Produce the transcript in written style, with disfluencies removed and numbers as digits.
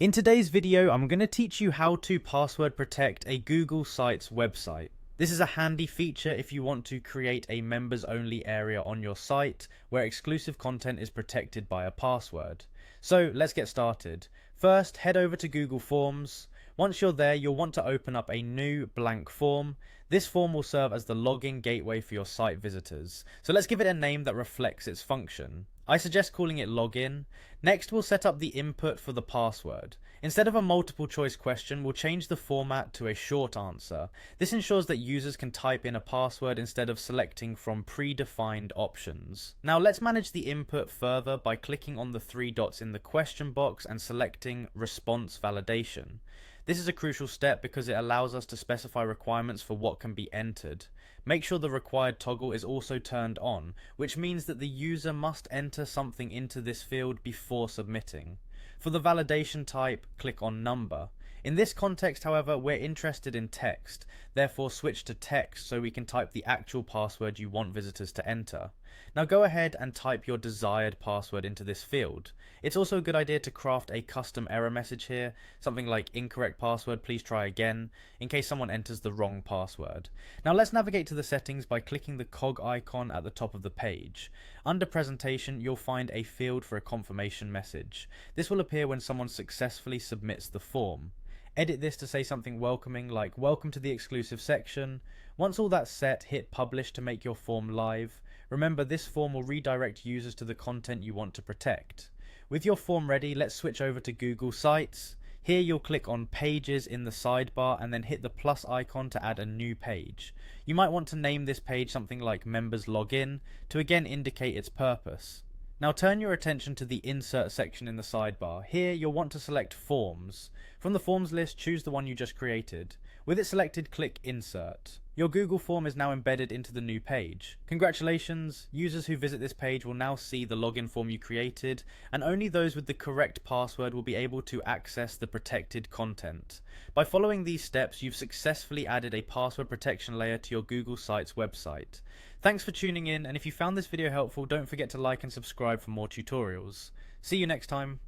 In today's video, I'm going to teach you how to password protect a Google Sites website. This is a handy feature if you want to create a members only area on your site where exclusive content is protected by a password. So let's get started. First, head over to Google Forms. Once you're there, you'll want to open up a new blank form. This form will serve as the login gateway for your site visitors. So let's give it a name that reflects its function. I suggest calling it login. Next, we'll set up the input for the password. Instead of a multiple choice question, we'll change the format to a short answer. This ensures that users can type in a password instead of selecting from predefined options. Now let's manage the input further by clicking on the three dots in the question box and selecting response validation. This is a crucial step because it allows us to specify requirements for what can be entered. Make sure the required toggle is also turned on, which means that the user must enter something into this field before submitting. For the validation type, click on number. In this context, however, we're interested in text, therefore switch to text so we can type the actual password you want visitors to enter. Now go ahead and type your desired password into this field. It's also a good idea to craft a custom error message here, something like incorrect password, please try again, in case someone enters the wrong password. Now let's navigate to the settings by clicking the cog icon at the top of the page. Under presentation, you'll find a field for a confirmation message. This will appear when someone successfully submits the form. Edit this to say something welcoming like welcome to the exclusive section. Once all that's set, hit publish to make your form live. Remember, this form will redirect users to the content you want to protect. With your form ready, let's switch over to Google Sites. Here you'll click on Pages in the sidebar and then hit the plus icon to add a new page. You might want to name this page something like Members Login to again indicate its purpose. Now turn your attention to the Insert section in the sidebar. Here you'll want to select Forms. From the Forms list, choose the one you just created. With it selected, click Insert. Your Google form is now embedded into the new page. Congratulations! Users who visit this page will now see the login form you created, and only those with the correct password will be able to access the protected content. By following these steps, you've successfully added a password protection layer to your Google Sites website. Thanks for tuning in, and if you found this video helpful, don't forget to like and subscribe for more tutorials. See you next time.